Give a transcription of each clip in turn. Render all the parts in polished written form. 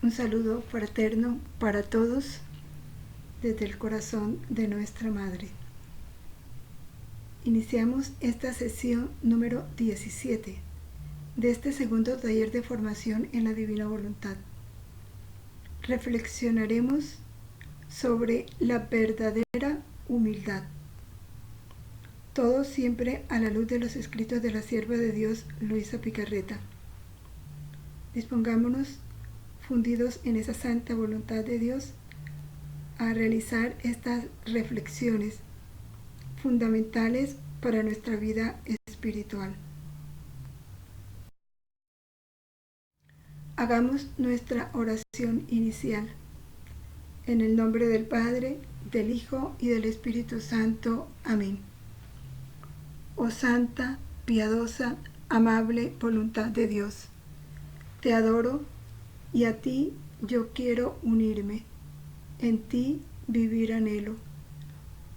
Un saludo fraterno para todos desde el corazón de nuestra Madre. Iniciamos esta sesión número 17 de este segundo taller de formación en la Divina Voluntad. Reflexionaremos sobre la verdadera humildad. Todo siempre a la luz de los escritos de la sierva de Dios, Luisa Picarreta. Dispongámonos, fundidos en esa santa voluntad de Dios, a realizar estas reflexiones fundamentales para nuestra vida espiritual. Hagamos nuestra oración inicial. En el nombre del Padre, del Hijo y del Espíritu Santo. Amén. Oh santa, piadosa, amable voluntad de Dios, te adoro y a ti yo quiero unirme, en ti vivir anhelo.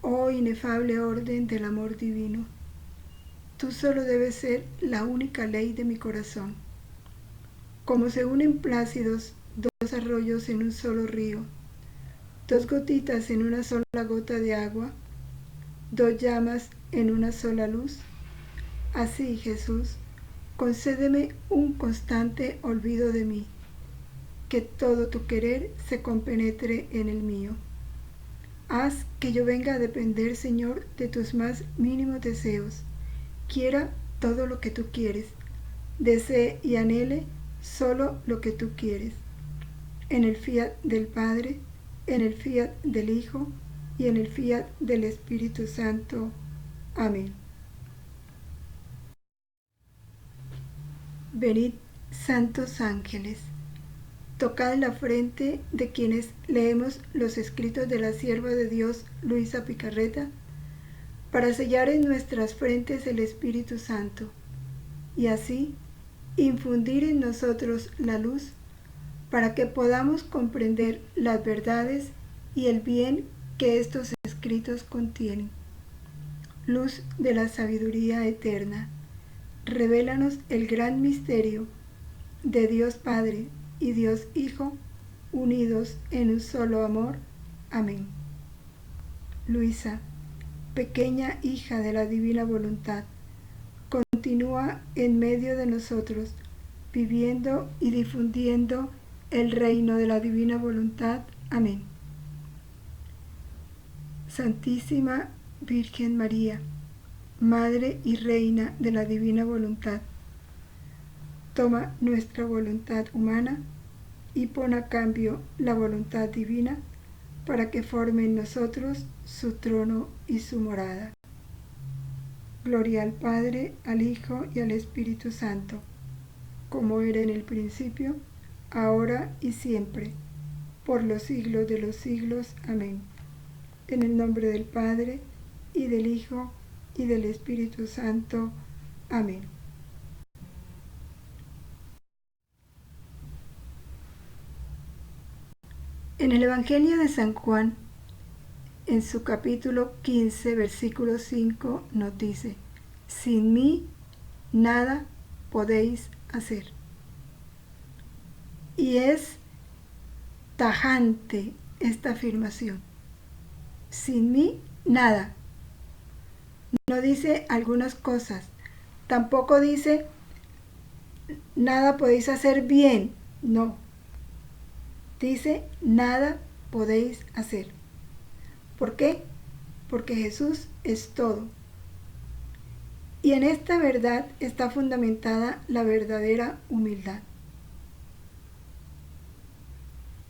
Oh inefable orden del amor divino, tú solo debes ser la única ley de mi corazón. Como se unen plácidos dos arroyos en un solo río, dos gotitas en una sola gota de agua, dos llamas en una sola luz, así, Jesús, concédeme un constante olvido de mí, que todo tu querer se compenetre en el mío. Haz que yo venga a depender, Señor, de tus más mínimos deseos. Quiera todo lo que tú quieres, desee y anhele solo lo que tú quieres. En el fiat del Padre, en el fiat del Hijo y en el fiat del Espíritu Santo. Amén. Venid, santos ángeles, tocad la frente de quienes leemos los escritos de la sierva de Dios, Luisa Picarreta, para sellar en nuestras frentes el Espíritu Santo, y así infundir en nosotros la luz, para que podamos comprender las verdades y el bien que estos escritos contienen. Luz de la sabiduría eterna, revélanos el gran misterio de Dios Padre y Dios Hijo, unidos en un solo amor. Amén. Luisa, pequeña hija de la divina voluntad, continúa en medio de nosotros, viviendo y difundiendo el reino de la divina voluntad. Amén. Santísima Virgen María, Madre y Reina de la divina voluntad, toma nuestra voluntad humana y pon a cambio la voluntad divina para que forme en nosotros su trono y su morada. Gloria al Padre, al Hijo y al Espíritu Santo, como era en el principio, ahora y siempre, por los siglos de los siglos. Amén. En el nombre del Padre, y del Hijo, y del Espíritu Santo. Amén. En el Evangelio de San Juan, en su capítulo 15, versículo 5, nos dice: sin mí nada podéis hacer. Y es tajante esta afirmación. Sin mí nada. No dice algunas cosas. Tampoco dice nada podéis hacer bien. No. Dice nada podéis hacer. ¿Por qué? Porque Jesús es todo. Y en esta verdad está fundamentada la verdadera humildad.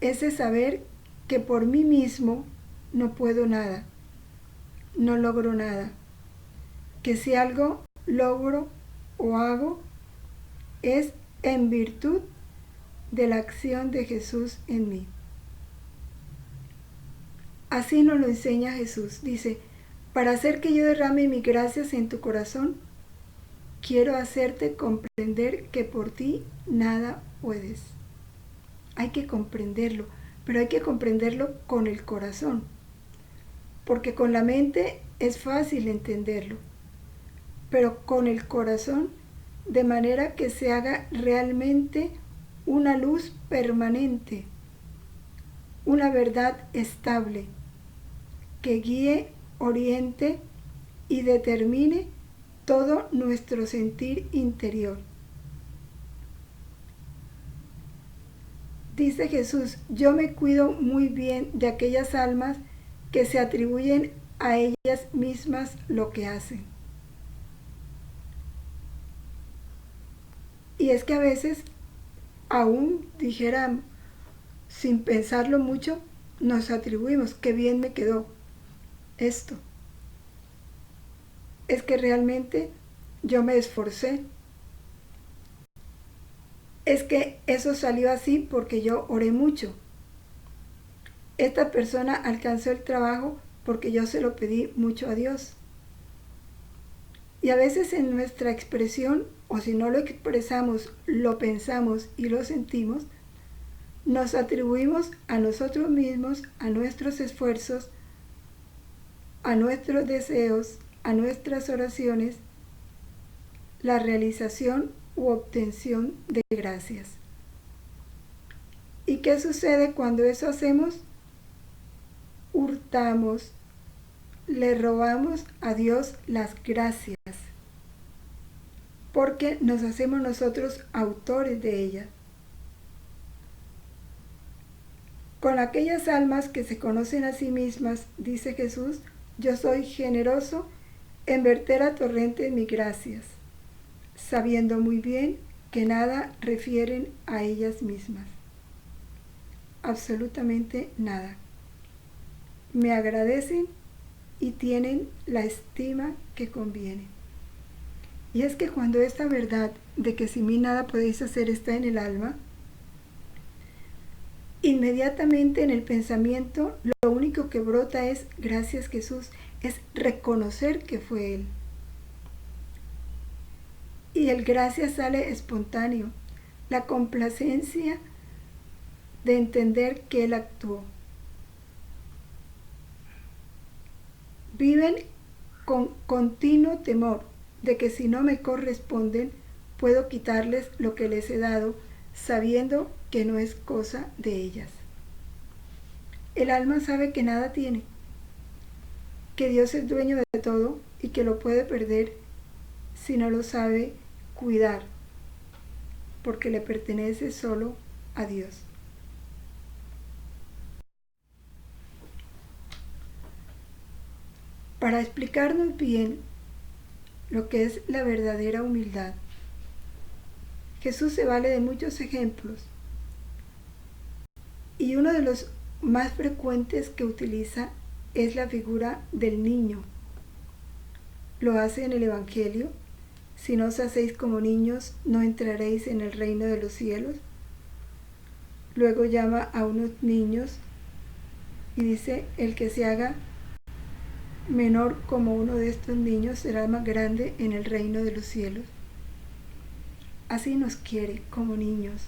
Ese saber que por mí mismo no puedo nada, no logro nada, que si algo logro o hago es en virtud de la acción de Jesús en mí. Así nos lo enseña Jesús. Dice: para hacer que yo derrame mis gracias en tu corazón, quiero hacerte comprender que por ti nada puedes. Hay que comprenderlo, pero hay que comprenderlo con el corazón, porque con la mente es fácil entenderlo, pero con el corazón, de manera que se haga realmente una luz permanente, una verdad estable que guíe, oriente y determine todo nuestro sentir interior. Dice Jesús, yo me cuido muy bien de aquellas almas que se atribuyen a ellas mismas lo que hacen. Y es que a veces, aún dijera, sin pensarlo mucho, nos atribuimos, qué bien me quedó esto. Es que realmente yo me esforcé. Es que eso salió así porque yo oré mucho. Esta persona alcanzó el trabajo porque yo se lo pedí mucho a Dios. Y a veces en nuestra expresión, o si no lo expresamos, lo pensamos y lo sentimos, nos atribuimos a nosotros mismos, a nuestros esfuerzos, a nuestros deseos, a nuestras oraciones, la realización u obtención de gracias. ¿Y qué sucede cuando eso hacemos? Hurtamos, le robamos a Dios las gracias, porque nos hacemos nosotros autores de ellas. Con aquellas almas que se conocen a sí mismas, dice Jesús, yo soy generoso en verter a torrentes mis gracias, sabiendo muy bien que nada refieren a ellas mismas. Absolutamente nada. Me agradecen y tienen la estima que conviene. Y es que cuando esta verdad de que sin mí nada podéis hacer está en el alma, inmediatamente en el pensamiento lo único que brota es gracias Jesús, es reconocer que fue Él. Y el gracias sale espontáneo, la complacencia de entender que Él actuó. Viven con continuo temor de que si no me corresponden, puedo quitarles lo que les he dado, sabiendo que no es cosa de ellas. El alma sabe que nada tiene, que Dios es dueño de todo y que lo puede perder si no lo sabe cuidar, porque le pertenece solo a Dios. Para explicarnos bien lo que es la verdadera humildad, Jesús se vale de muchos ejemplos y uno de los más frecuentes que utiliza es la figura del niño. Lo hace en el Evangelio: si no os hacéis como niños, no entraréis en el reino de los cielos. Luego llama a unos niños y dice, el que se haga menor como uno de estos niños será más grande en el reino de los cielos. Así nos quiere, como niños.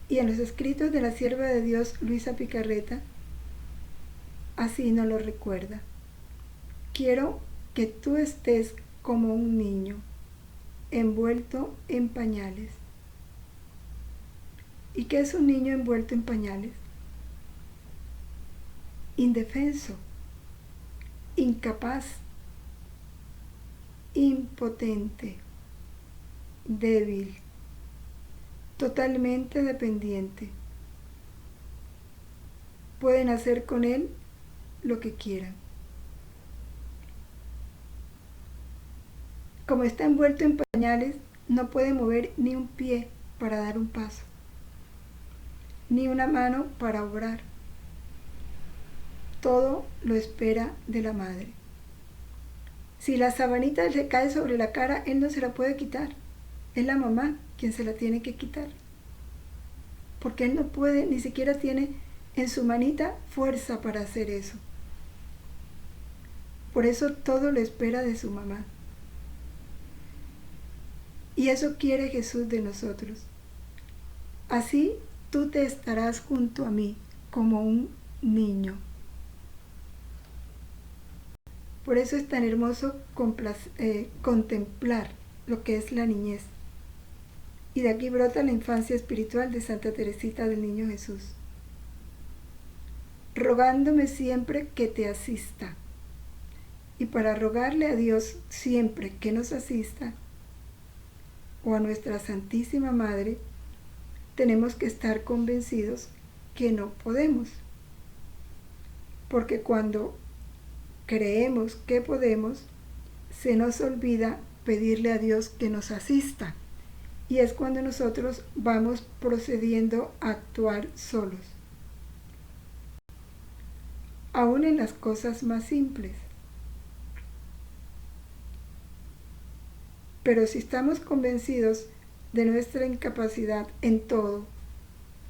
Y en los escritos de la sierva de Dios, Luisa Picarreta, así nos lo recuerda. Quiero que tú estés como un niño, envuelto en pañales. ¿Y qué es un niño envuelto en pañales? Indefenso, incapaz, impotente, débil, totalmente dependiente. Pueden hacer con él lo que quieran. Como está envuelto en pañales, no puede mover ni un pie para dar un paso, ni una mano para obrar. Todo lo espera de la madre. Si la sabanita le cae sobre la cara, él no se la puede quitar. Es la mamá quien se la tiene que quitar. Porque él no puede, ni siquiera tiene en su manita fuerza para hacer eso. Por eso todo lo espera de su mamá. Y eso quiere Jesús de nosotros. Así tú te estarás junto a mí como un niño. Por eso es tan hermoso contemplar lo que es la niñez. Y de aquí brota la infancia espiritual de Santa Teresita del Niño Jesús, rogándome siempre que te asista. Y para rogarle a Dios siempre que nos asista, o a nuestra Santísima Madre, tenemos que estar convencidos que no podemos. Porque cuando creemos que podemos, se nos olvida pedirle a Dios que nos asista. Y es cuando nosotros vamos procediendo a actuar solos. Aún en las cosas más simples. Pero si estamos convencidos de nuestra incapacidad en todo,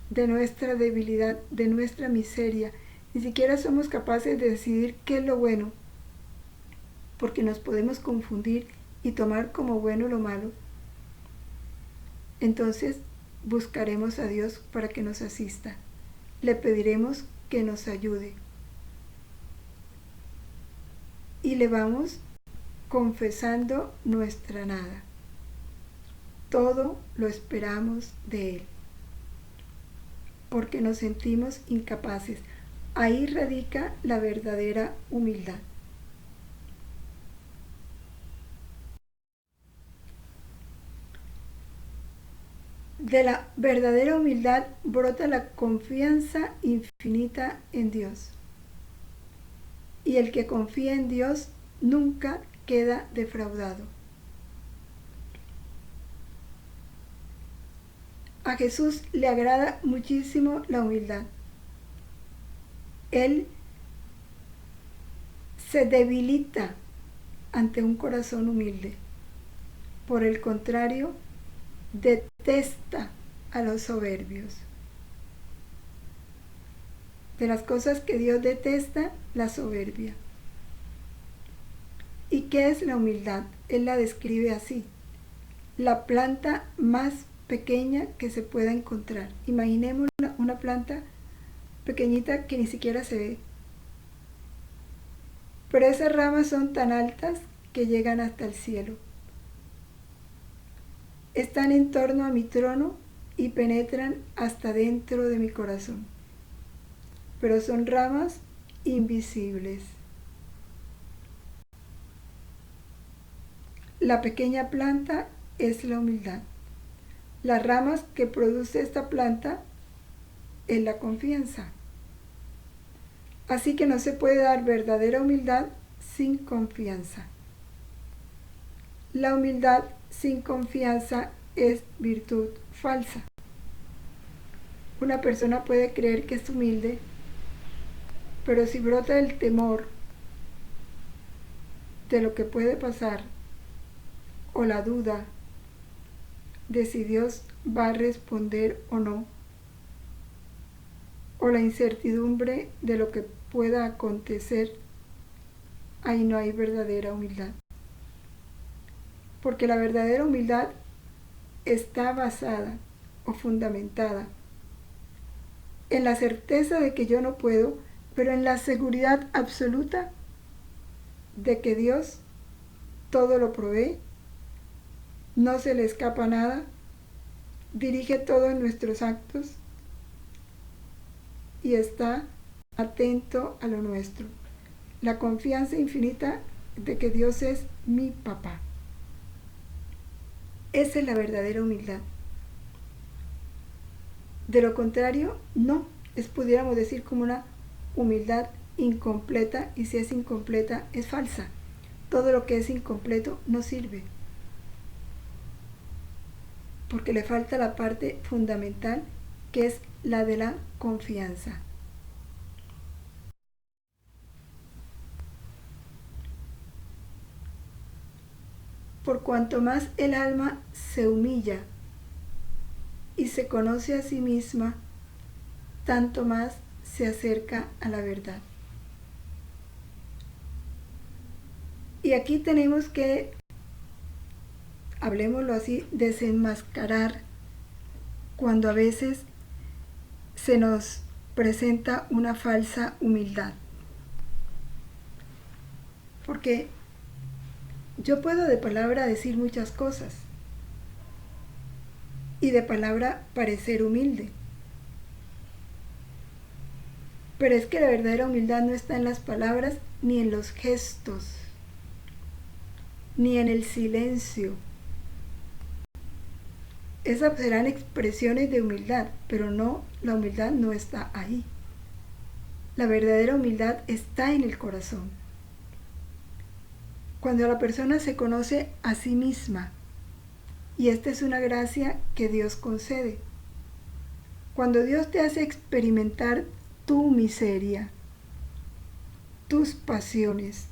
de nuestra debilidad, de nuestra miseria, ni siquiera somos capaces de decidir qué es lo bueno, porque nos podemos confundir y tomar como bueno lo malo, entonces buscaremos a Dios para que nos asista. Le pediremos que nos ayude. Y le vamos confesando nuestra nada. Todo lo esperamos de Él, porque nos sentimos incapaces. Ahí radica la verdadera humildad. De la verdadera humildad brota la confianza infinita en Dios. Y el que confía en Dios nunca queda defraudado. A Jesús le agrada muchísimo la humildad. Él se debilita ante un corazón humilde. Por el contrario, detesta a los soberbios. De las cosas que Dios detesta, la soberbia. ¿Y qué es la humildad? Él la describe así: la planta más pequeña que se pueda encontrar. Imaginemos una planta pequeñita que ni siquiera se ve. Pero esas ramas son tan altas que llegan hasta el cielo. Están en torno a mi trono y penetran hasta dentro de mi corazón. Pero son ramas invisibles. La pequeña planta es la humildad. Las ramas que produce esta planta es la confianza. Así que no se puede dar verdadera humildad sin confianza. La humildad sin confianza es virtud falsa. Una persona puede creer que es humilde, pero si brota el temor de lo que puede pasar, o la duda de si Dios va a responder o no, o la incertidumbre de lo que pueda acontecer, ahí no hay verdadera humildad. Porque la verdadera humildad está basada o fundamentada en la certeza de que yo no puedo, pero en la seguridad absoluta de que Dios todo lo provee, no se le escapa nada, dirige todo en nuestros actos y está atento a lo nuestro. La confianza infinita de que Dios es mi papá. Esa es la verdadera humildad. De lo contrario, no. Pudiéramos decir como una humildad incompleta, y si es incompleta, es falsa. Todo lo que es incompleto no sirve, porque le falta la parte fundamental, que es la de la confianza. Por cuanto más el alma se humilla y se conoce a sí misma, tanto más se acerca a la verdad. Y aquí tenemos que, hablemoslo así, desenmascarar cuando a veces se nos presenta una falsa humildad. Porque yo puedo de palabra decir muchas cosas, y de palabra parecer humilde. Pero es que la verdadera humildad no está en las palabras, ni en los gestos, ni en el silencio. Esas serán expresiones de humildad, pero no, la humildad no está ahí. La verdadera humildad está en el corazón. Cuando la persona se conoce a sí misma, y esta es una gracia que Dios concede. Cuando Dios te hace experimentar tu miseria, tus pasiones,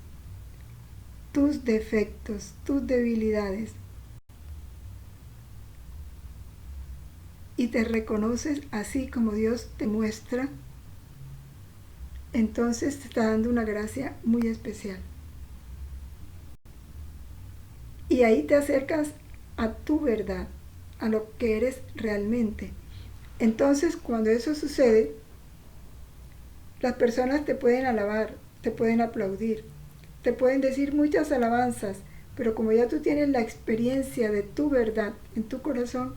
tus defectos, tus debilidades, y te reconoces así como Dios te muestra, entonces te está dando una gracia muy especial. Y ahí te acercas a tu verdad, a lo que eres realmente. Entonces, cuando eso sucede, las personas te pueden alabar, te pueden aplaudir, te pueden decir muchas alabanzas, pero como ya tú tienes la experiencia de tu verdad en tu corazón,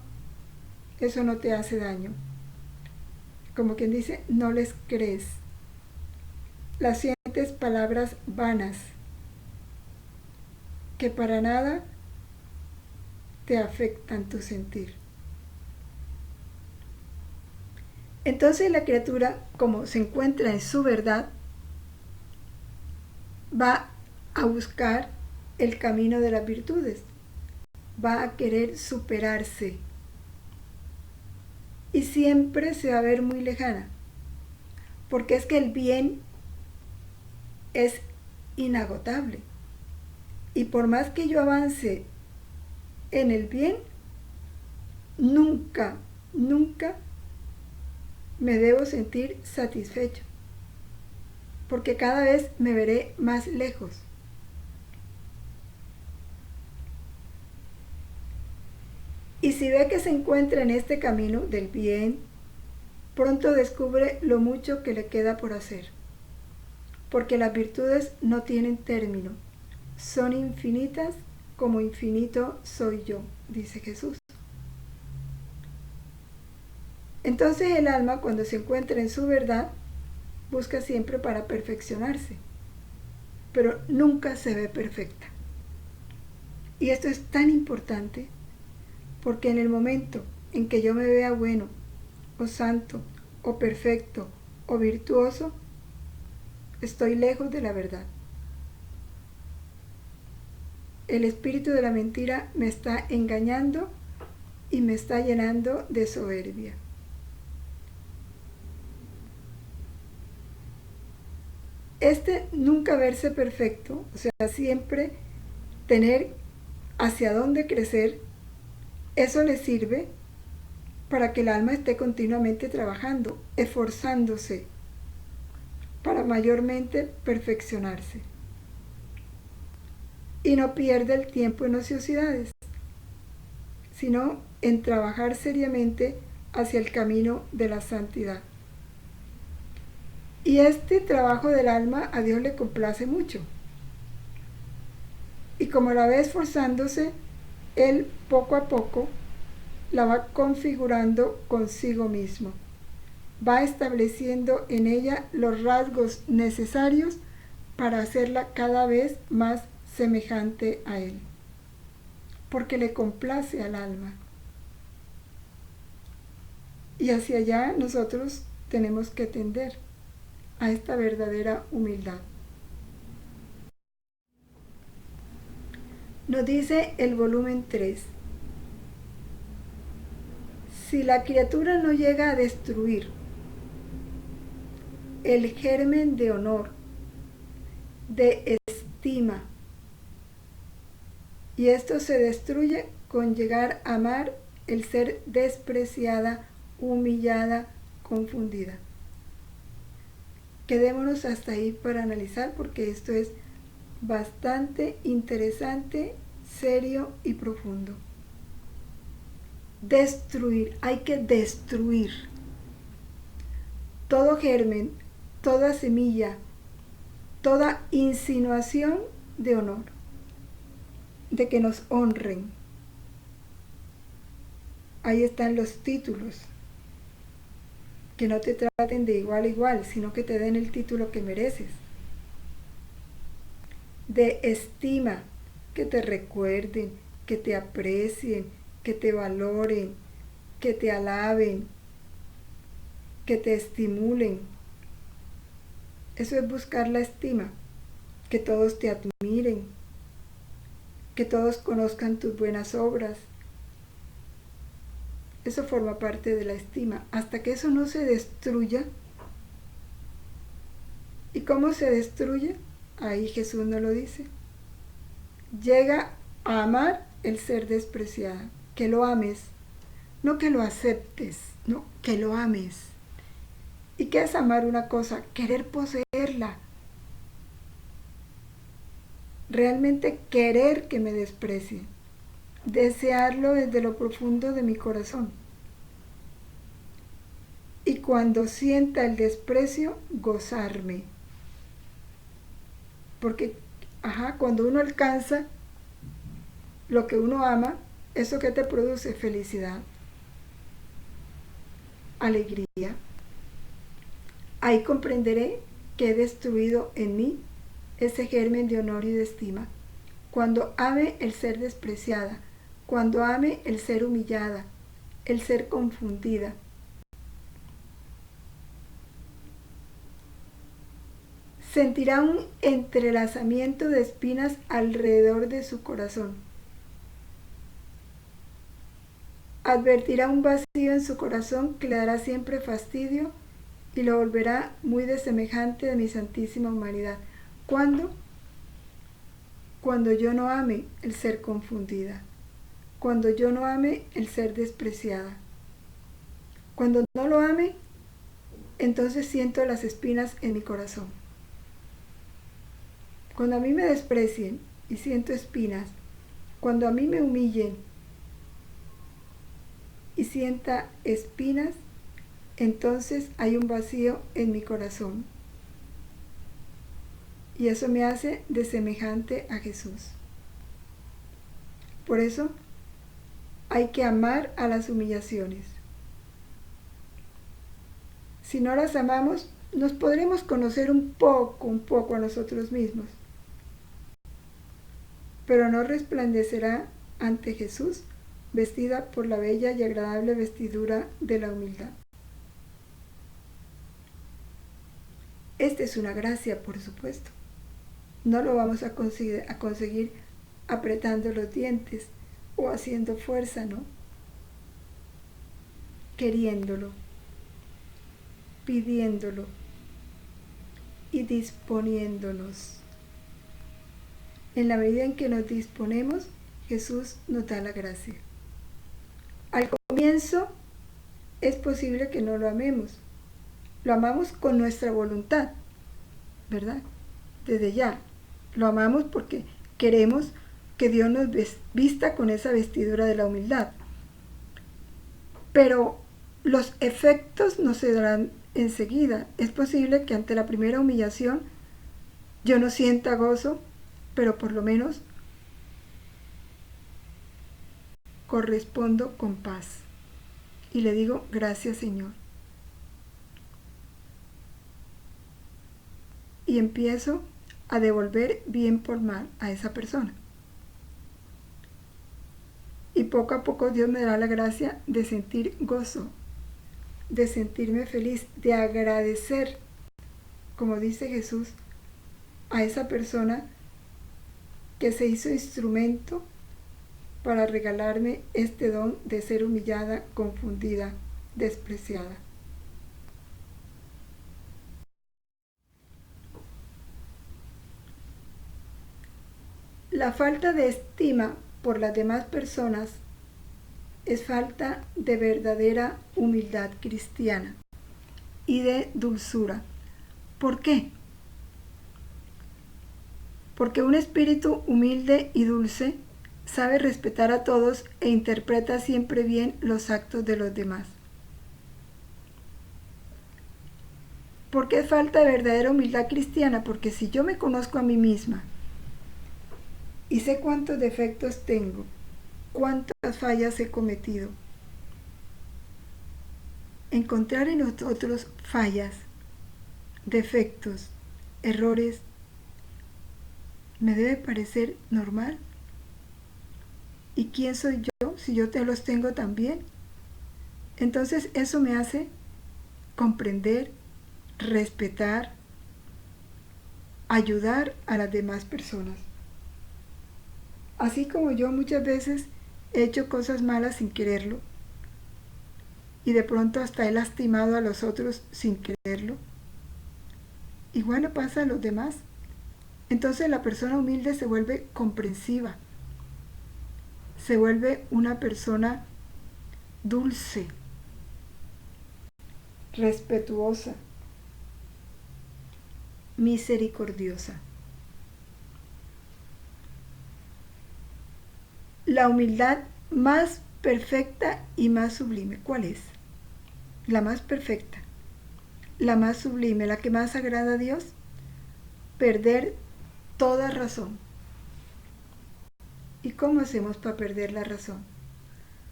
eso no te hace daño. Como quien dice, no les crees. Las sientes palabras vanas, que para nada te afectan tu sentir. Entonces la criatura, como se encuentra en su verdad, va a buscar el camino de las virtudes, va a querer superarse y siempre se va a ver muy lejana, porque es que el bien es inagotable y por más que yo avance en el bien, nunca me debo sentir satisfecho, porque cada vez me veré más lejos. Y si ve que se encuentra en este camino del bien, pronto descubre lo mucho que le queda por hacer, porque las virtudes no tienen término, son infinitas como infinito soy yo, dice Jesús. Entonces el alma, cuando se encuentra en su verdad, busca siempre para perfeccionarse, pero nunca se ve perfecta. Y esto es tan importante, porque en el momento en que yo me vea bueno, o santo, o perfecto, o virtuoso, estoy lejos de la verdad. El espíritu de la mentira me está engañando y me está llenando de soberbia. Este nunca verse perfecto, o sea, siempre tener hacia dónde crecer, eso le sirve para que el alma esté continuamente trabajando, esforzándose para mayormente perfeccionarse. Y no pierde el tiempo en ociosidades, sino en trabajar seriamente hacia el camino de la santidad. Y este trabajo del alma a Dios le complace mucho. Y como la ve esforzándose, Él poco a poco la va configurando consigo mismo. Va estableciendo en ella los rasgos necesarios para hacerla cada vez más semejante a Él, porque le complace al alma. Y hacia allá nosotros tenemos que tender, a esta verdadera humildad. Nos dice el volumen 3, si la criatura no llega a destruir el germen de honor, de estima, y esto se destruye con llegar a amar el ser despreciada, humillada, confundida. Quedémonos hasta ahí para analizar, porque esto es bastante interesante, serio y profundo. Destruir, hay que destruir todo germen, toda semilla, toda insinuación de honor, de que nos honren. Ahí están los títulos. Que no te traten de igual a igual, sino que te den el título que mereces. De estima, que te recuerden, que te aprecien, que te valoren, que te alaben, que te estimulen. Eso es buscar la estima, que todos te admiren, que todos conozcan tus buenas obras. Eso forma parte de la estima, hasta que eso no se destruya. ¿Y cómo se destruye? Ahí Jesús nos lo dice. Llega a amar el ser despreciado, que lo ames, no que lo aceptes, no, que lo ames. ¿Y qué es amar una cosa? Querer poseerla. Realmente querer que me desprecie. Desearlo desde lo profundo de mi corazón. Y cuando sienta el desprecio, gozarme. Porque, cuando uno alcanza lo que uno ama, ¿eso que te produce? Felicidad, alegría. Ahí comprenderé que he destruido en mí ese germen de honor y de estima. Cuando ame el ser despreciada, cuando ame el ser humillada, el ser confundida. Sentirá un entrelazamiento de espinas alrededor de su corazón. Advertirá un vacío en su corazón que le dará siempre fastidio y lo volverá muy desemejante de mi santísima humanidad. ¿Cuándo? Cuando yo no ame el ser confundida. Cuando yo no ame el ser despreciada. Cuando no lo ame, entonces siento las espinas en mi corazón. Cuando a mí me desprecien y siento espinas, cuando a mí me humillen y sienta espinas, entonces hay un vacío en mi corazón. Y eso me hace desemejante a Jesús. Por eso hay que amar a las humillaciones. Si no las amamos, nos podremos conocer un poco a nosotros mismos. Pero no resplandecerá ante Jesús vestida por la bella y agradable vestidura de la humildad. Esta es una gracia, por supuesto. No lo vamos a conseguir apretando los dientes o haciendo fuerza, ¿no? Queriéndolo, pidiéndolo y disponiéndonos. En la medida en que nos disponemos, Jesús nos da la gracia. Al comienzo es posible que no lo amemos. Lo amamos con nuestra voluntad, ¿verdad? Desde ya. Lo amamos porque queremos que Dios nos vista con esa vestidura de la humildad. Pero los efectos no se darán enseguida. Es posible que ante la primera humillación yo no sienta gozo, pero por lo menos correspondo con paz. Y le digo, gracias Señor. Y empiezo a devolver bien por mal a esa persona. Y poco a poco Dios me dará la gracia de sentir gozo, de sentirme feliz, de agradecer, como dice Jesús, a esa persona que se hizo instrumento para regalarme este don de ser humillada, confundida, despreciada. La falta de estima por las demás personas es falta de verdadera humildad cristiana y de dulzura. ¿Por qué? Porque un espíritu humilde y dulce sabe respetar a todos e interpreta siempre bien los actos de los demás. ¿Por qué falta de verdadera humildad cristiana? Porque si yo me conozco a mí misma y sé cuántos defectos tengo, cuántas fallas he cometido, encontrar en nosotros fallas, defectos, errores, me debe parecer normal. ¿Y quién soy yo si yo te los tengo también? Entonces eso me hace comprender, respetar, ayudar a las demás personas. Así como yo muchas veces he hecho cosas malas sin quererlo y de pronto hasta he lastimado a los otros sin quererlo, igual le pasa a los demás. Entonces la persona humilde se vuelve comprensiva, se vuelve una persona dulce, respetuosa, misericordiosa. La humildad más perfecta y más sublime, ¿cuál es? La más perfecta, la más sublime, la que más agrada a Dios, perder toda razón. ¿Y cómo hacemos para perder la razón?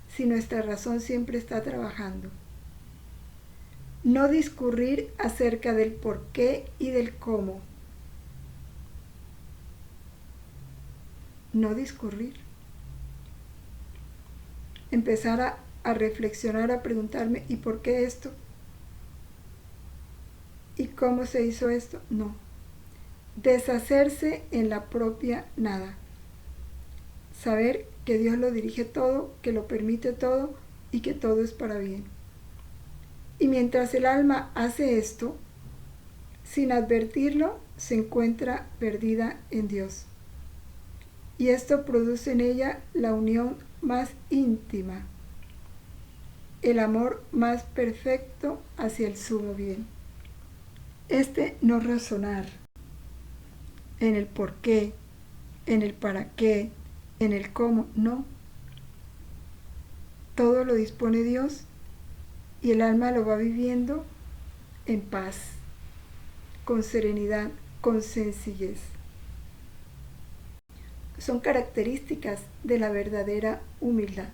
Si nuestra razón siempre está trabajando. No discurrir acerca del por qué y del cómo. No discurrir. Empezar a reflexionar, a preguntarme, ¿y por qué esto? ¿Y cómo se hizo esto? No. Deshacerse en la propia nada. Saber que Dios lo dirige todo, que lo permite todo y que todo es para bien. Y mientras el alma hace esto, sin advertirlo, se encuentra perdida en Dios. Y esto produce en ella la unión más íntima, el amor más perfecto hacia el sumo bien. Este no razonar en el por qué, en el para qué, en el cómo, no. Todo lo dispone Dios y el alma lo va viviendo en paz, con serenidad, con sencillez. Son características de la verdadera humildad.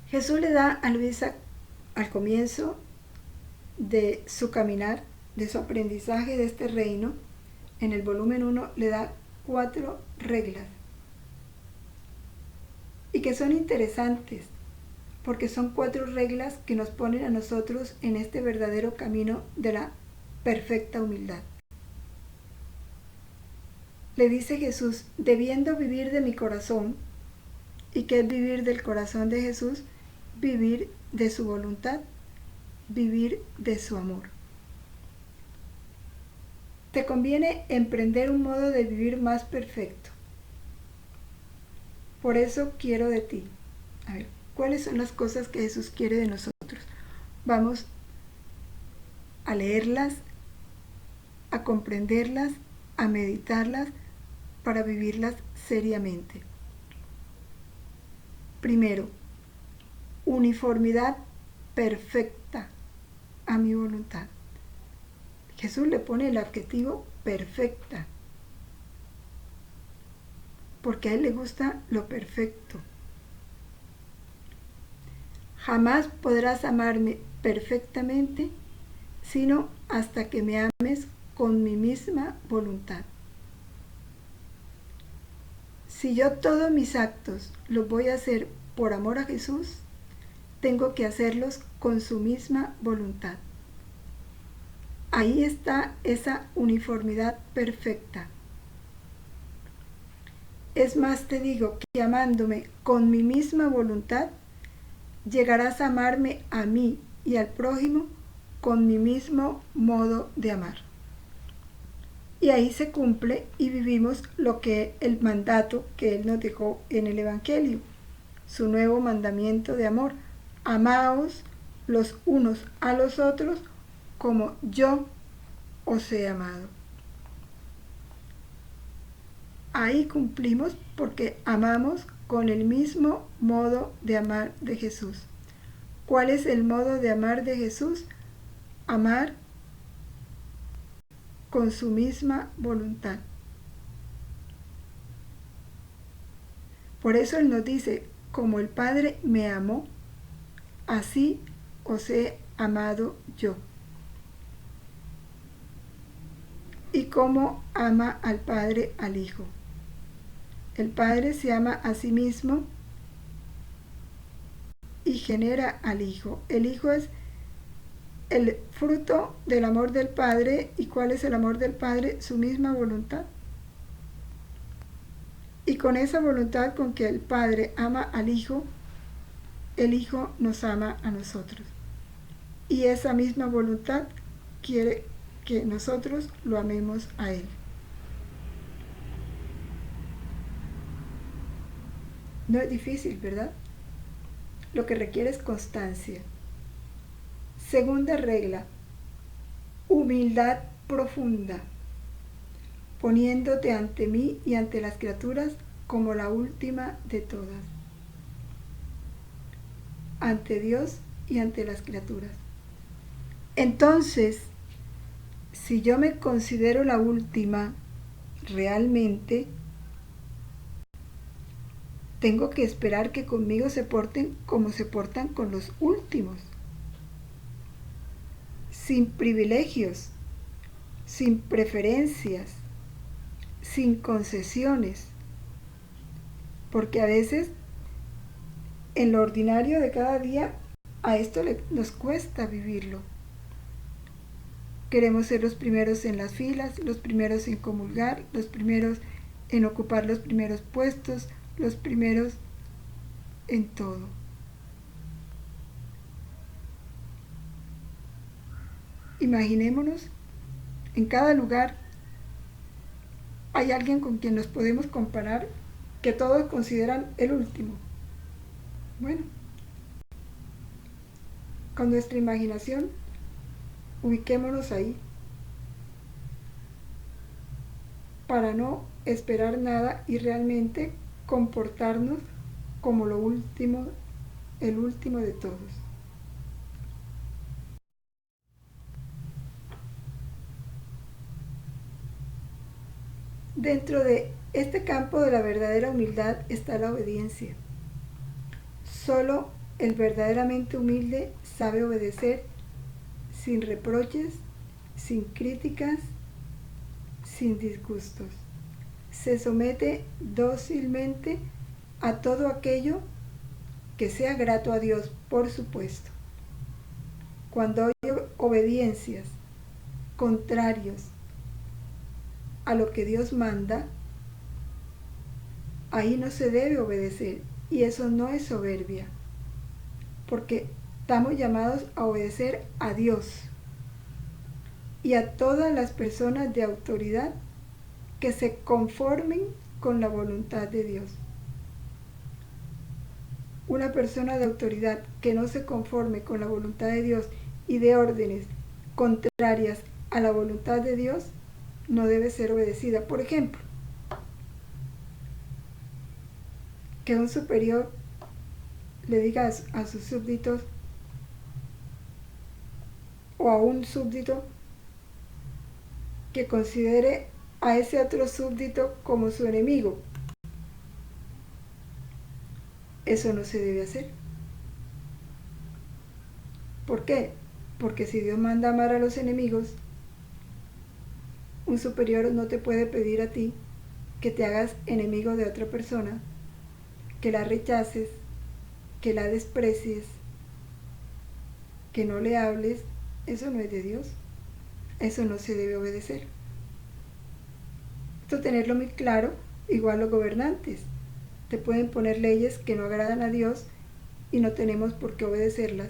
Jesús le da a Luisa al comienzo de su caminar, de su aprendizaje de este reino, en el volumen 1 le da 4 reglas y que son interesantes porque son 4 reglas que nos ponen a nosotros en este verdadero camino de la perfecta humildad. Le dice Jesús, debiendo vivir de mi corazón, ¿y qué es vivir del corazón de Jesús? Vivir de su voluntad, vivir de su amor. Te conviene emprender un modo de vivir más perfecto. Por eso quiero de ti. A ver, ¿cuáles son las cosas que Jesús quiere de nosotros? Vamos a leerlas, a comprenderlas, a meditarlas para vivirlas seriamente. Primero, uniformidad perfecta a mi voluntad. Jesús le pone el adjetivo perfecta, porque a Él le gusta lo perfecto. Jamás podrás amarme perfectamente, sino hasta que me ames con mi misma voluntad. Si yo todos mis actos los voy a hacer por amor a Jesús, tengo que hacerlos con su misma voluntad. Ahí está esa uniformidad perfecta. Es más, te digo que amándome con mi misma voluntad, llegarás a amarme a mí y al prójimo con mi mismo modo de amar. Y ahí se cumple y vivimos lo que el mandato que Él nos dejó en el Evangelio, su nuevo mandamiento de amor. Amaos los unos a los otros como yo os he amado. Ahí cumplimos porque amamos con el mismo modo de amar de Jesús. ¿Cuál es el modo de amar de Jesús? Amar con su misma voluntad. Por eso Él nos dice, como el Padre me amó, así os he amado yo. Y cómo ama al Padre al Hijo. El Padre se ama a sí mismo y genera al Hijo. El Hijo es el fruto del amor del Padre. ¿Y cuál es el amor del Padre? Su misma voluntad. Y con esa voluntad con que el Padre ama al Hijo, el Hijo nos ama a nosotros. Y esa misma voluntad quiere que nosotros lo amemos a Él. No es difícil, ¿verdad? Lo que requiere es constancia. Segunda regla, humildad profunda, poniéndote ante mí y ante las criaturas como la última de todas. Ante Dios y ante las criaturas. Entonces, si yo me considero la última, realmente tengo que esperar que conmigo se porten como se portan con los últimos. Sin privilegios, sin preferencias, sin concesiones. Porque a veces, en lo ordinario de cada día, a esto nos cuesta vivirlo. Queremos ser los primeros en las filas, los primeros en comulgar, los primeros en ocupar los primeros puestos, los primeros en todo. Imaginémonos, en cada lugar hay alguien con quien nos podemos comparar que todos consideran el último. Bueno, con nuestra imaginación, ubiquémonos ahí para no esperar nada y realmente comportarnos como lo último, el último de todos. Dentro de este campo de la verdadera humildad está la obediencia. Solo el verdaderamente humilde sabe obedecer sin reproches, sin críticas, sin disgustos. Se somete dócilmente a todo aquello que sea grato a Dios, por supuesto. Cuando hay obediencias contrarios a lo que Dios manda, ahí no se debe obedecer, y eso no es soberbia, porque estamos llamados a obedecer a Dios y a todas las personas de autoridad que se conformen con la voluntad de Dios. Una persona de autoridad que no se conforme con la voluntad de Dios y de órdenes contrarias a la voluntad de Dios no debe ser obedecida. Por ejemplo, que un superior le diga a sus súbditos o a un súbdito que considere a ese otro súbdito como su enemigo. Eso no se debe hacer. ¿Por qué? Porque si Dios manda amar a los enemigos, un superior no te puede pedir a ti que te hagas enemigo de otra persona, que la rechaces, que la desprecies, que no le hables. Eso no es de Dios. Eso no se debe obedecer. Esto tenerlo muy claro, igual los gobernantes. Te pueden poner leyes que no agradan a Dios y no tenemos por qué obedecerlas,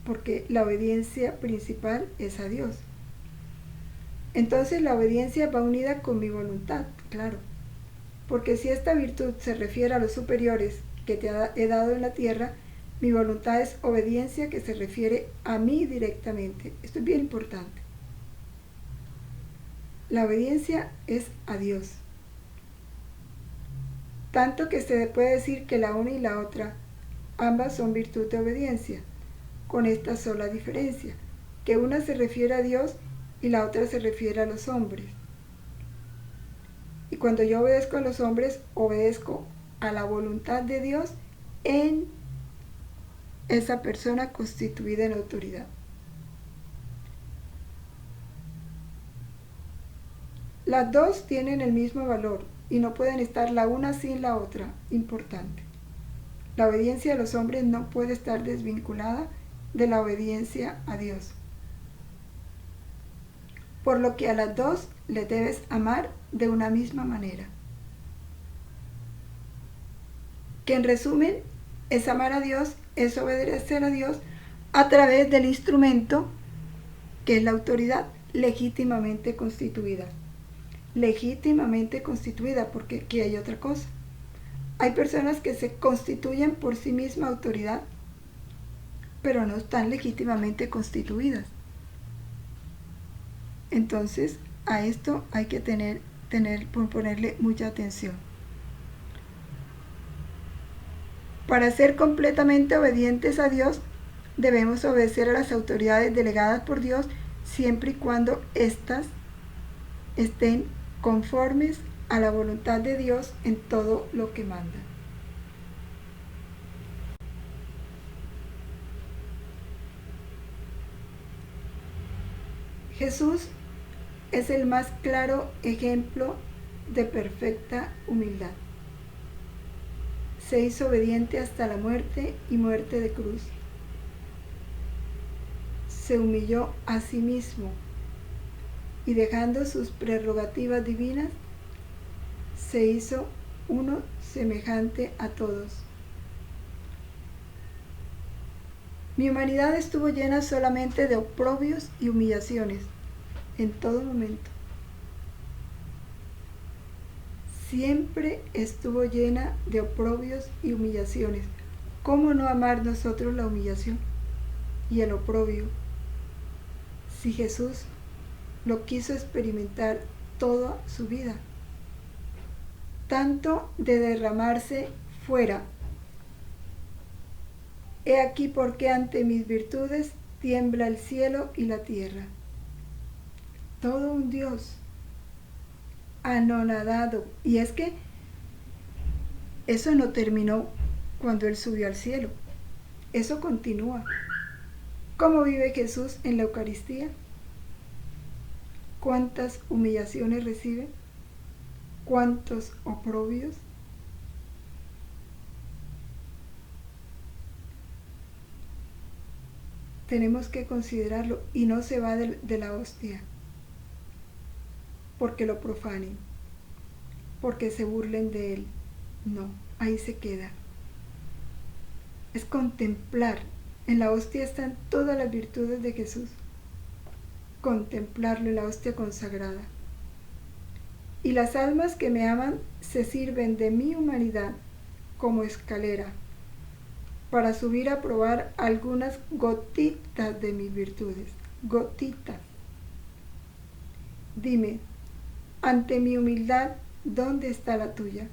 porque la obediencia principal es a Dios. Entonces la obediencia va unida con mi voluntad, claro, porque si esta virtud se refiere a los superiores que te he dado en la tierra, mi voluntad es obediencia que se refiere a mí directamente. Esto es bien importante. La obediencia es a Dios. Tanto que se puede decir que la una y la otra, ambas son virtud de obediencia, con esta sola diferencia, que una se refiere a Dios y la otra se refiere a los hombres. Y cuando yo obedezco a los hombres, obedezco a la voluntad de Dios en esa persona constituida en autoridad. Las dos tienen el mismo valor y no pueden estar la una sin la otra. Importante. La obediencia a los hombres no puede estar desvinculada de la obediencia a Dios. Por lo que a las dos les debes amar de una misma manera. Que en resumen es amar a Dios, es obedecer a Dios a través del instrumento que es la autoridad legítimamente constituida. Legítimamente constituida, porque aquí hay otra cosa. Hay personas que se constituyen por sí misma autoridad, pero no están legítimamente constituidas. Entonces, a esto hay que ponerle mucha atención. Para ser completamente obedientes a Dios, debemos obedecer a las autoridades delegadas por Dios siempre y cuando éstas estén conformes a la voluntad de Dios en todo lo que manda. Jesús es el más claro ejemplo de perfecta humildad. Se hizo obediente hasta la muerte y muerte de cruz. Se humilló a sí mismo y dejando sus prerrogativas divinas, se hizo uno semejante a todos. Mi humanidad estuvo llena solamente de oprobios y humillaciones, en todo momento. Siempre estuvo llena de oprobios y humillaciones. ¿Cómo no amar nosotros la humillación y el oprobio? Si Jesús lo quiso experimentar toda su vida, tanto de derramarse fuera. He aquí porque ante mis virtudes tiembla el cielo y la tierra. Todo un Dios anonadado. Y es que eso no terminó cuando Él subió al cielo. Eso continúa. ¿Cómo vive Jesús en la Eucaristía? ¿Cuántas humillaciones recibe? ¿Cuántos oprobios? Tenemos que considerarlo y no se va de la hostia porque lo profanen, porque se burlen de Él. No, ahí se queda. Es contemplar. En la hostia están todas las virtudes de Jesús. Contemplarlo en la hostia consagrada. Y las almas que me aman se sirven de mi humanidad como escalera para subir a probar algunas gotitas de mis virtudes. Gotitas. Dime, ante mi humildad, ¿dónde está la tuya?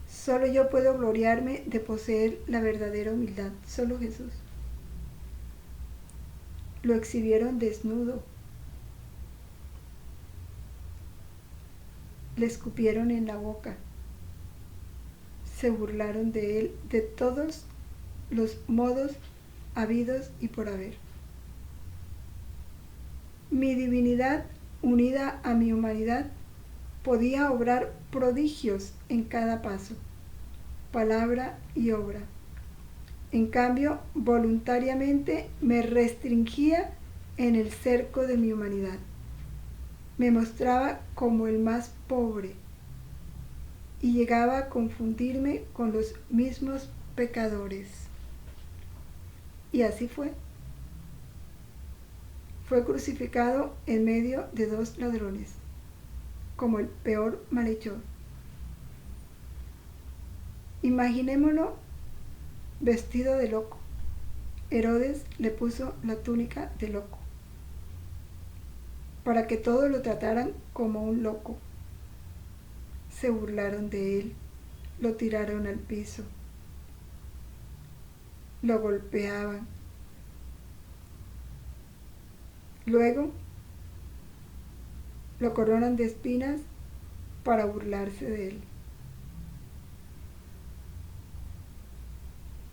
Solo yo puedo gloriarme de poseer la verdadera humildad. Solo Jesús. Lo exhibieron desnudo. Le escupieron en la boca. Se burlaron de Él de todos los modos habidos y por haber. Mi divinidad, unida a mi humanidad, podía obrar prodigios en cada paso, palabra y obra. En cambio, voluntariamente me restringía en el cerco de mi humanidad. Me mostraba como el más pobre y llegaba a confundirme con los mismos pecadores. Y así fue. Fue crucificado en medio de dos ladrones, como el peor malhechor. Imaginémoslo vestido de loco. Herodes le puso la túnica de loco, para que todos lo trataran como un loco. Se burlaron de él, lo tiraron al piso, lo golpeaban. Luego lo coronan de espinas para burlarse de él.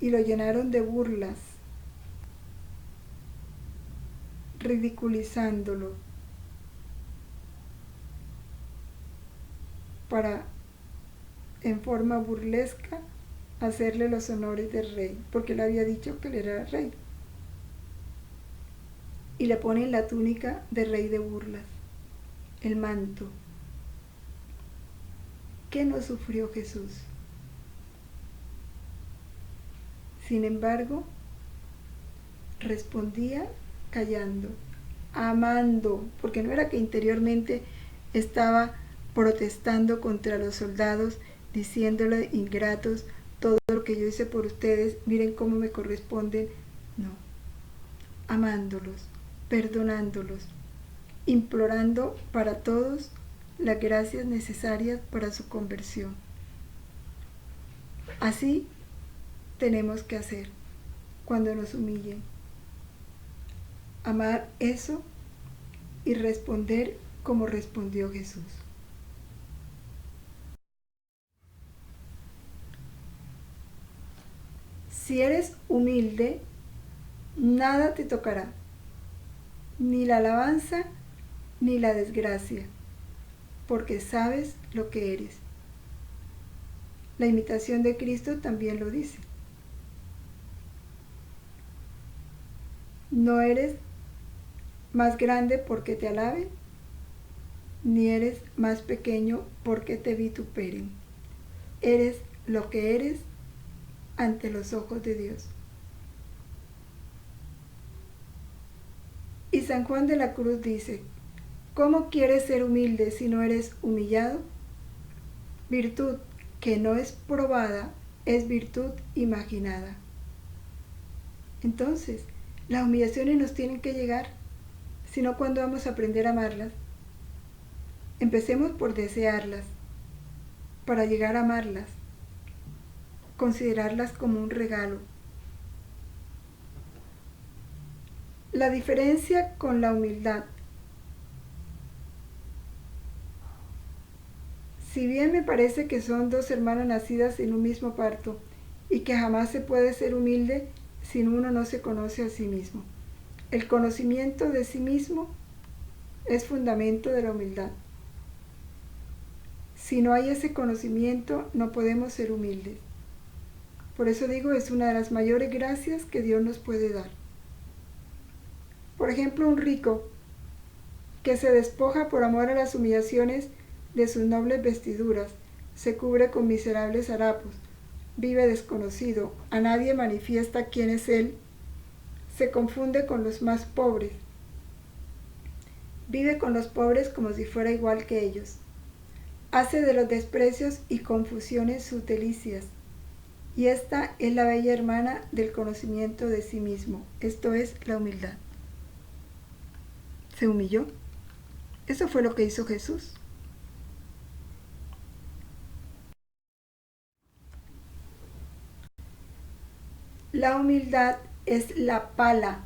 Y lo llenaron de burlas, ridiculizándolo, para, en forma burlesca, hacerle los honores del rey, porque él había dicho que él era rey. Y le ponen la túnica de rey de burlas, el manto. ¿Qué no sufrió Jesús? Sin embargo, respondía callando, amando, porque no era que interiormente estaba protestando contra los soldados, diciéndole ingratos, todo lo que yo hice por ustedes, miren cómo me corresponden. No, amándolos, perdonándolos, implorando para todos las gracias necesarias para su conversión. Así tenemos que hacer cuando nos humillen. Amar eso y responder como respondió Jesús. Si eres humilde, nada te tocará, ni la alabanza ni la desgracia, porque sabes lo que eres. La imitación de Cristo también lo dice. No eres más grande porque te alaben, ni eres más pequeño porque te vituperen. Eres lo que eres ante los ojos de Dios. Y San Juan de la Cruz dice, ¿cómo quieres ser humilde si no eres humillado? Virtud que no es probada es virtud imaginada. Entonces, las humillaciones nos tienen que llegar, sino cuando vamos a aprender a amarlas. Empecemos por desearlas, para llegar a amarlas, considerarlas como un regalo. La diferencia con la humildad. Si bien me parece que son dos hermanas nacidas en un mismo parto y que jamás se puede ser humilde si uno no se conoce a sí mismo. El conocimiento de sí mismo es fundamento de la humildad. Si no hay ese conocimiento, no podemos ser humildes. Por eso digo, es una de las mayores gracias que Dios nos puede dar. Por ejemplo, un rico que se despoja por amor a las humillaciones de sus nobles vestiduras, se cubre con miserables harapos, vive desconocido, a nadie manifiesta quién es él, se confunde con los más pobres, vive con los pobres como si fuera igual que ellos, hace de los desprecios y confusiones sus delicias, y esta es la bella hermana del conocimiento de sí mismo, esto es la humildad. Se humilló. Eso fue lo que hizo Jesús. La humildad es la pala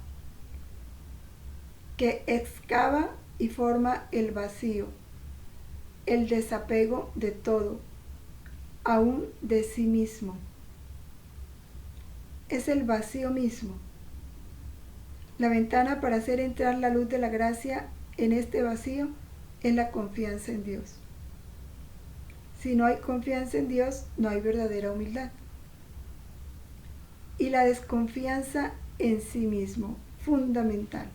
que excava y forma el vacío, el desapego de todo, aún de sí mismo. Es el vacío mismo. La ventana para hacer entrar la luz de la gracia en este vacío es la confianza en Dios. Si no hay confianza en Dios, no hay verdadera humildad. Y la desconfianza en sí mismo, fundamental.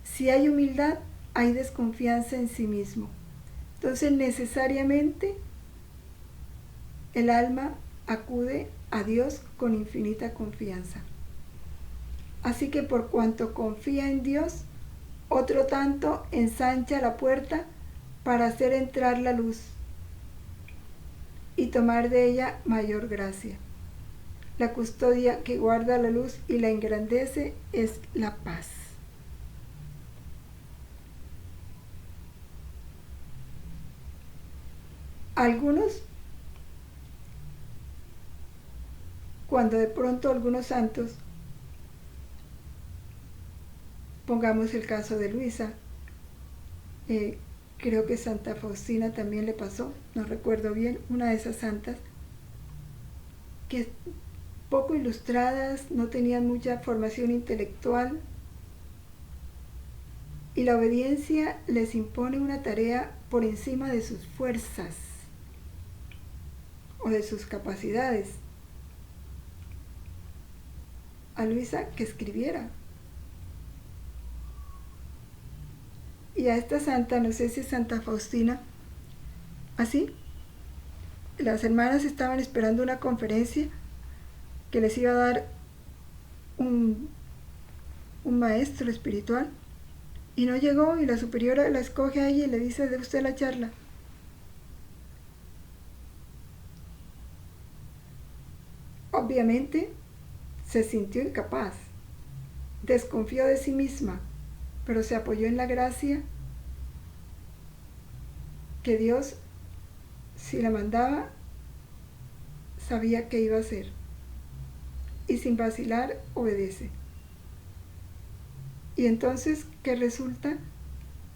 Si hay humildad, hay desconfianza en sí mismo. Entonces, necesariamente, el alma acude a Dios con infinita confianza. Así que por cuanto confía en Dios, otro tanto ensancha la puerta para hacer entrar la luz y tomar de ella mayor gracia. La custodia que guarda la luz y la engrandece es la paz. Algunos, cuando de pronto algunos santos, pongamos el caso de Luisa, creo que Santa Faustina también le pasó, no recuerdo bien, una de esas santas, que poco ilustradas, no tenían mucha formación intelectual, y la obediencia les impone una tarea por encima de sus fuerzas o de sus capacidades. A Luisa que escribiera. Y a esta santa, no sé si es Santa Faustina, así, las hermanas estaban esperando una conferencia que les iba a dar un maestro espiritual, y no llegó, y la superiora la escoge a ella y le dice: de usted la charla. Obviamente se sintió incapaz, desconfió de sí misma, pero se apoyó en la gracia que Dios, si la mandaba, sabía que iba a hacer, y sin vacilar obedece. Y entonces, ¿qué resulta?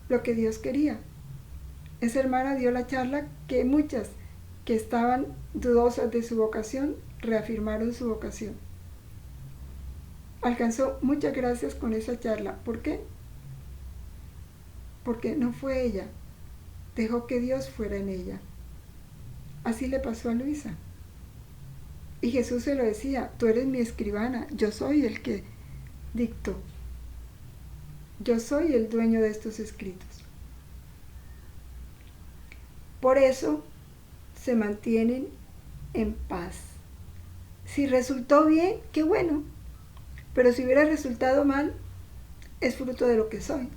Lo que Dios quería. Esa hermana dio la charla que muchas que estaban dudosas de su vocación reafirmaron su vocación. Alcanzó muchas gracias con esa charla. ¿Por qué? Porque no fue ella, dejó que Dios fuera en ella. Así le pasó a Luisa. Y Jesús se lo decía: tú eres mi escribana, yo soy el que dicto, yo soy el dueño de estos escritos. Por eso se mantienen en paz. Si resultó bien, qué bueno, pero si hubiera resultado mal, es fruto de lo que soy.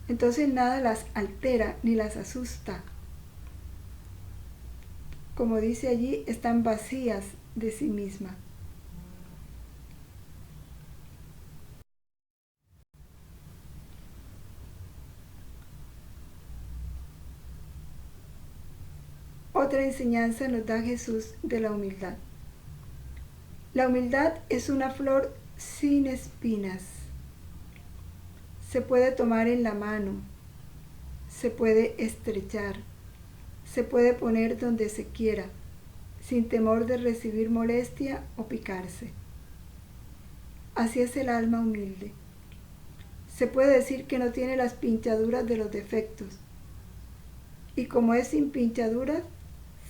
Entonces nada las altera ni las asusta. Como dice allí, están vacías de sí misma. Otra enseñanza nos da Jesús de la humildad. La humildad es una flor sin espinas. Se puede tomar en la mano, se puede estrechar, se puede poner donde se quiera, sin temor de recibir molestia o picarse. Así es el alma humilde. Se puede decir que no tiene las pinchaduras de los defectos, y como es sin pinchaduras,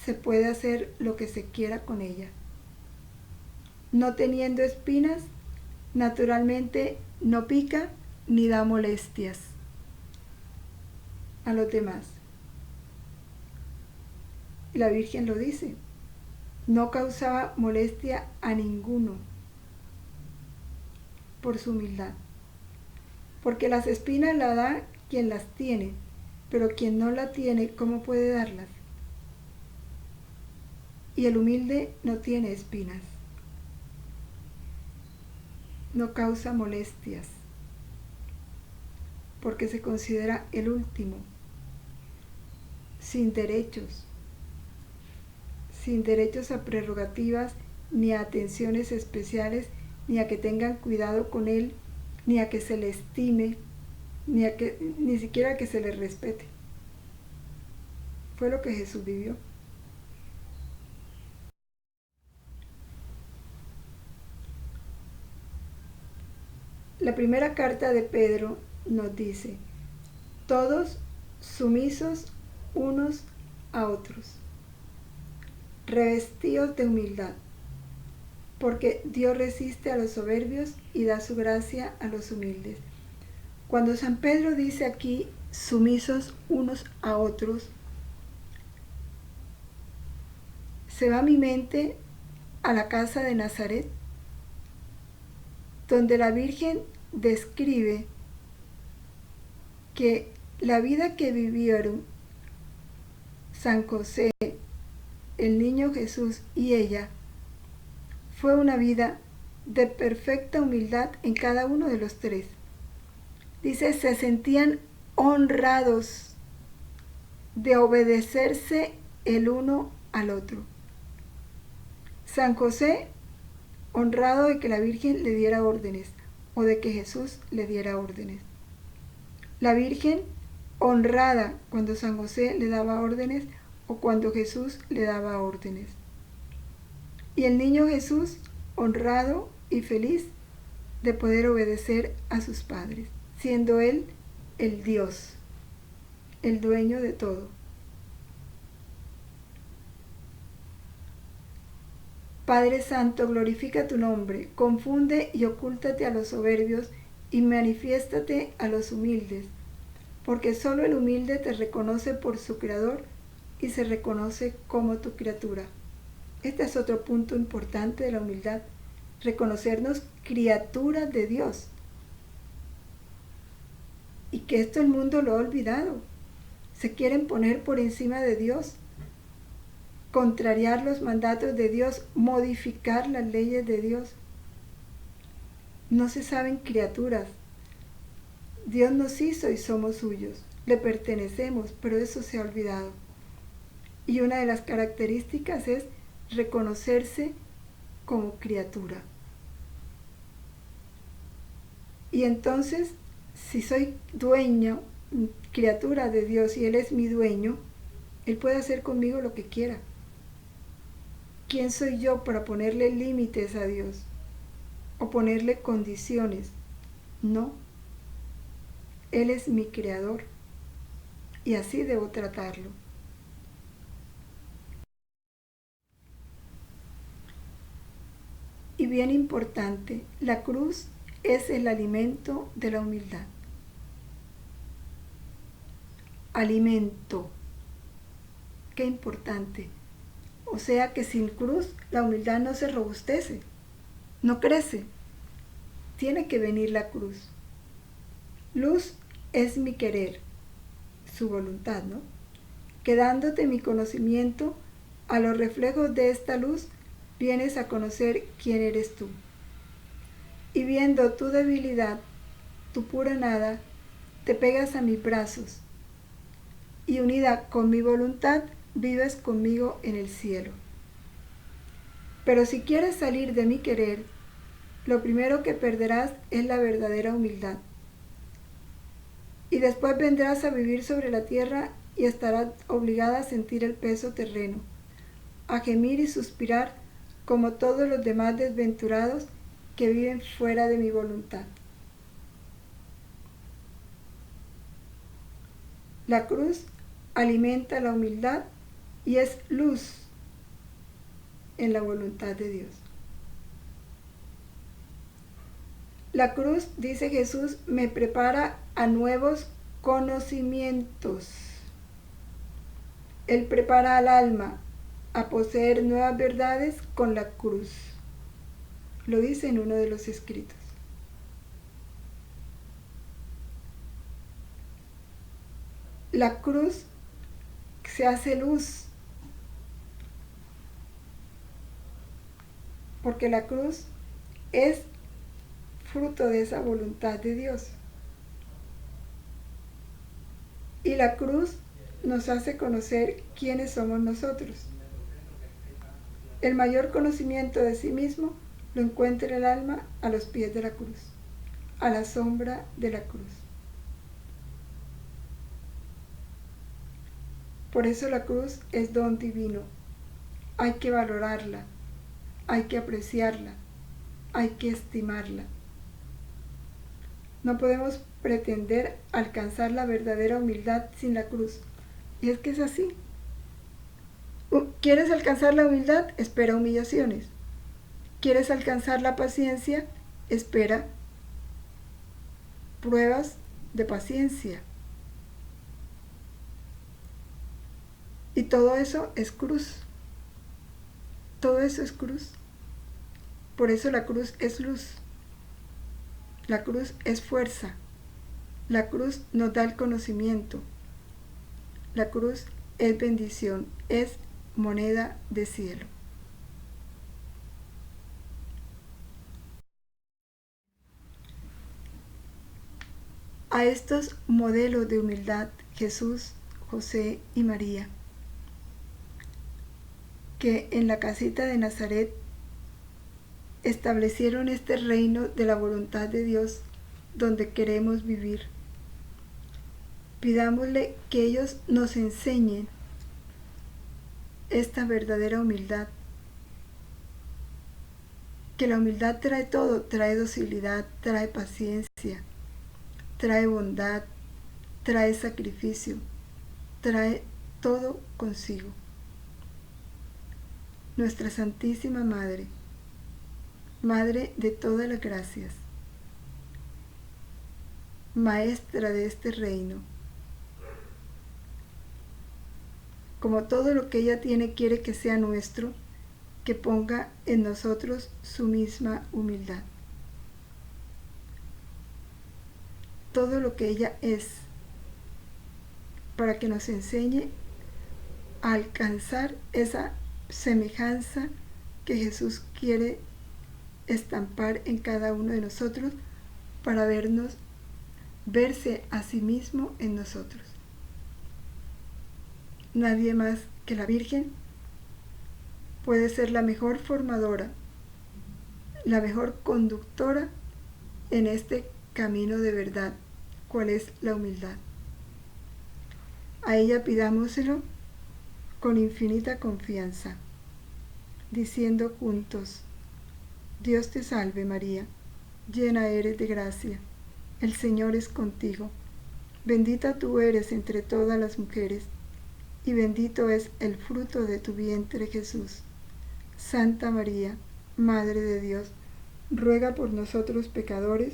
se puede hacer lo que se quiera con ella. No teniendo espinas, naturalmente no pica ni da molestias a los demás. Y la Virgen lo dice: no causaba molestia a ninguno por su humildad. Porque las espinas las da quien las tiene, pero quien no la tiene, ¿cómo puede darlas? Y el humilde no tiene espinas, no causa molestias, porque se considera el último, sin derechos a prerrogativas, ni a atenciones especiales, ni a que tengan cuidado con él, ni a que se le estime, ni siquiera a que se le respete. Fue lo que Jesús vivió. La primera carta de Pedro nos dice: todos sumisos unos a otros, revestidos de humildad, porque Dios resiste a los soberbios y da su gracia a los humildes. Cuando San Pedro dice aquí sumisos unos a otros, se va a mi mente a la casa de Nazaret, donde la Virgen describe que la vida que vivieron San José, el niño Jesús y ella fue una vida de perfecta humildad en cada uno de los tres. Dice: se sentían honrados de obedecerse el uno al otro. San José, honrado de que la Virgen le diera órdenes, o de que Jesús le diera órdenes. La Virgen, honrada cuando San José le daba órdenes o cuando Jesús le daba órdenes. Y el niño Jesús, honrado y feliz de poder obedecer a sus padres, siendo él el Dios, el dueño de todo. Padre Santo, glorifica tu nombre, confunde y ocúltate a los soberbios y manifiéstate a los humildes, porque solo el humilde te reconoce por su Creador y se reconoce como tu criatura. Este es otro punto importante de la humildad, reconocernos criaturas de Dios. Y que esto el mundo lo ha olvidado. Se quieren poner por encima de Dios, contrariar los mandatos de Dios, modificar las leyes de Dios. No se saben criaturas. Dios nos hizo y somos suyos. Le pertenecemos, pero eso se ha olvidado. Y una de las características es reconocerse como criatura. Y entonces, si soy dueño, criatura de Dios y Él es mi dueño, Él puede hacer conmigo lo que quiera. ¿Quién soy yo para ponerle límites a Dios o ponerle condiciones? No. Él es mi creador y así debo tratarlo. Y bien importante, la cruz es el alimento de la humildad. Alimento. Qué importante. O sea que sin cruz la humildad no se robustece, no crece. Tiene que venir la cruz. Luz es mi querer, su voluntad, ¿no? Quedándote mi conocimiento, a los reflejos de esta luz vienes a conocer quién eres tú. Y viendo tu debilidad, tu pura nada, te pegas a mis brazos, y unida con mi voluntad, vives conmigo en el cielo. Pero si quieres salir de mi querer, lo primero que perderás es la verdadera humildad. Y después vendrás a vivir sobre la tierra y estarás obligada a sentir el peso terreno, a gemir y suspirar como todos los demás desventurados que viven fuera de mi voluntad. La cruz alimenta la humildad y es luz en la voluntad de Dios. La cruz, dice Jesús, me prepara a nuevos conocimientos. Él prepara al alma a poseer nuevas verdades con la cruz. Lo dice en uno de los escritos. La cruz se hace luz, porque la cruz es fruto de esa voluntad de Dios. Y la cruz nos hace conocer quiénes somos nosotros. El mayor conocimiento de sí mismo lo encuentra el alma a los pies de la cruz, a la sombra de la cruz. Por eso la cruz es don divino. Hay que valorarla, hay que apreciarla, hay que estimarla. No podemos pretender alcanzar la verdadera humildad sin la cruz. Y es que es así. ¿Quieres alcanzar la humildad? Espera humillaciones. ¿Quieres alcanzar la paciencia? Espera pruebas de paciencia. Y todo eso es cruz. Todo eso es cruz. Por eso la cruz es luz. La cruz es fuerza. La cruz nos da el conocimiento. La cruz es bendición, es moneda de cielo. A estos modelos de humildad, Jesús, José y María, que en la casita de Nazaret establecieron este reino de la voluntad de Dios donde queremos vivir. Pidámosle que ellos nos enseñen esta verdadera humildad, que la humildad trae todo, trae docilidad, trae paciencia, trae bondad, trae sacrificio, trae todo consigo. Nuestra Santísima Madre, Madre de todas las gracias, Maestra de este reino, como todo lo que ella tiene quiere que sea nuestro, que ponga en nosotros su misma humildad. Todo lo que ella es, para que nos enseñe a alcanzar esa semejanza que Jesús quiere estampar en cada uno de nosotros para verse a sí mismo en nosotros. Nadie más que la Virgen puede ser la mejor formadora, la mejor conductora en este camino de verdad, cual es la humildad. A ella pidámoselo con infinita confianza, diciendo juntos: Dios te salve María, llena eres de gracia, el Señor es contigo, bendita tú eres entre todas las mujeres, y bendito es el fruto de tu vientre Jesús. Santa María, Madre de Dios, ruega por nosotros pecadores,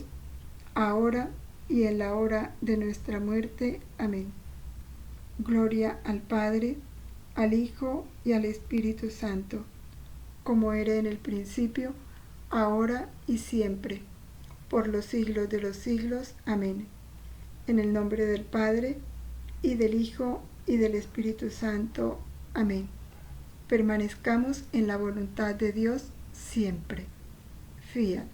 ahora y en la hora de nuestra muerte. Amén. Gloria al Padre, al Hijo y al Espíritu Santo, como era en el principio, ahora y siempre, por los siglos de los siglos. Amén. En el nombre del Padre, y del Hijo, y del Espíritu Santo. Amén. Permanezcamos en la voluntad de Dios siempre. Fiat.